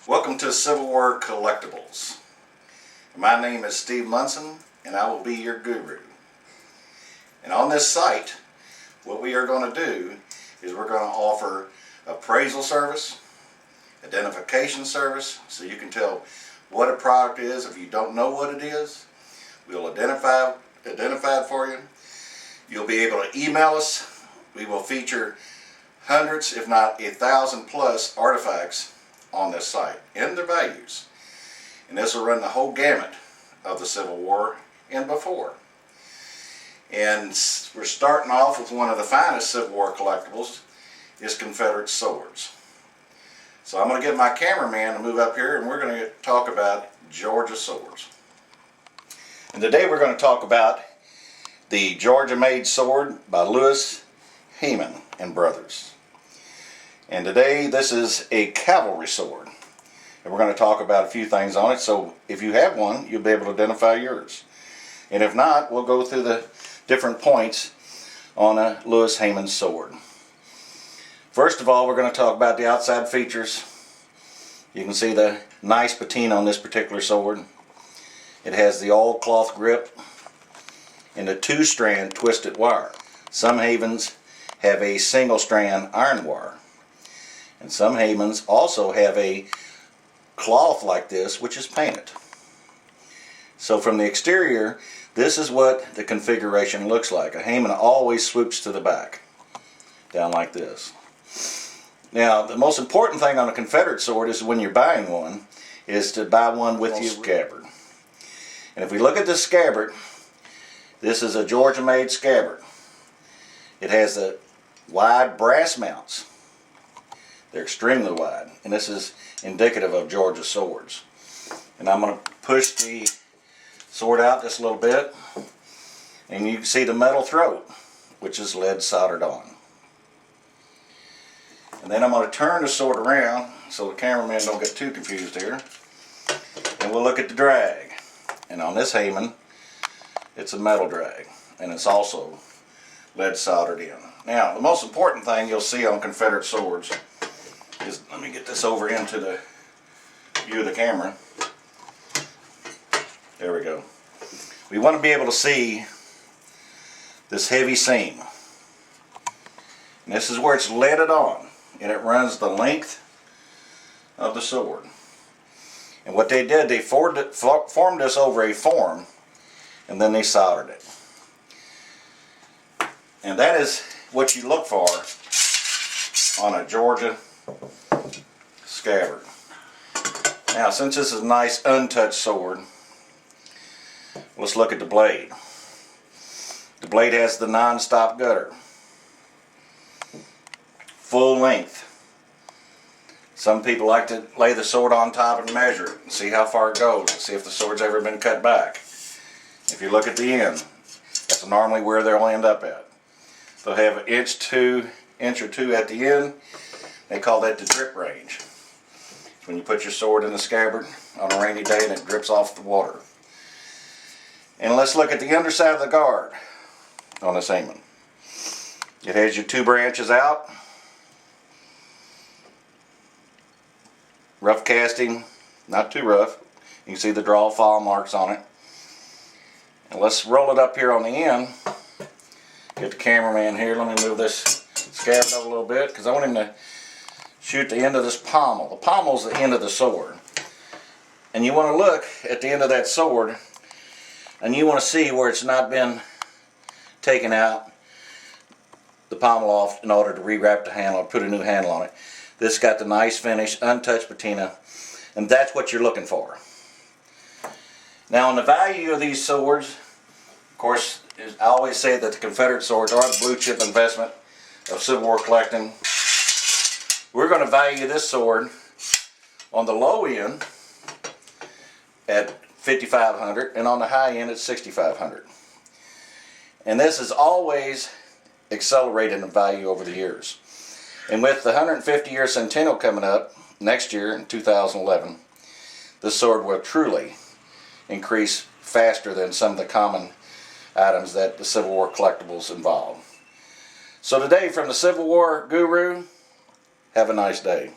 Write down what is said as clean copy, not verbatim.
Welcome to Civil War Collectibles. My name is Steve Munson and I will be your guru. And on this site, what we are going to do is we're going to offer appraisal service, identification service, so you can tell what a product is. If you don't know what it is, we'll identify it for you. You'll be able to email us. We will feature hundreds, if not 1,000 plus artifacts on this site and their values. And this will run the whole gamut of the Civil War and before. And we're starting off with one of the finest Civil War collectibles, is Confederate swords. So I'm going to get my cameraman to move up here and we're going to talk about Georgia swords. And today we're going to talk about the Georgia-made sword by Lewis Heyman and Brothers. And today this is a cavalry sword. And we're going to talk about a few things on it, so if you have one, you'll be able to identify yours. And if not, we'll go through the different points on a Lewis Heyman sword. First of all, we're going to talk about the outside features. You can see the nice patina on this particular sword. It has the all-cloth grip and a two-strand twisted wire. Some Heymans have a single-strand iron wire. And some Heymans also have a cloth like this, which is painted. So from the exterior, this is what the configuration looks like. A Heyman always swoops to the back, down like this. Now, the most important thing on a Confederate sword is when you're buying one, is to buy one with your scabbard. And if we look at this scabbard, this is a Georgia-made scabbard. It has the wide brass mounts. They're extremely wide, and this is indicative of Georgia swords. And I'm going to push the sword out just a little bit, and you can see the metal throat, which is lead soldered on. And then I'm going to turn the sword around so the cameraman don't get too confused here. And we'll look at the drag. And on this Heyman, it's a metal drag, and it's also lead soldered in. Now, the most important thing you'll see on Confederate swords is, let me get this over into the view of the camera. There we go. We want to be able to see this heavy seam. And this is where it's leaded on, and it runs the length of the sword. And what they did, they formed this over a form, and then they soldered it. And that is what you look for on a Georgia scabbard. Now, since this is a nice untouched sword, let's look at the blade. The blade has the non-stop gutter. Full length. Some people like to lay the sword on top and measure it and see how far it goes and see if the sword's ever been cut back. If you look at the end, that's normally where they'll end up at. They'll have an inch or two at the end. They call that the drip range. It's when you put your sword in the scabbard on a rainy day and it drips off the water. And let's look at the underside of the guard on this Heyman. It has your two branches out. Rough casting, not too rough. You can see the draw file marks on it. And let's roll it up here on the end. Get the cameraman here. Let me move this scabbard up a little bit because I want him to shoot the end of this pommel. The pommel is the end of the sword. And you want to look at the end of that sword and you want to see where it's not been taken out, the pommel off, in order to rewrap the handle or put a new handle on it. This got the nice finish, untouched patina, and that's what you're looking for. Now, on the value of these swords, of course, I always say that the Confederate swords are the blue chip investment of Civil War collecting. We're going to value this sword on the low end at $5,500 and on the high end at $6,500. And this has always accelerated in value over the years. And with the 150-year centennial coming up next year in 2011, this sword will truly increase faster than some of the common items that the Civil War collectibles involve. So today, from the Civil War Guru, have a nice day.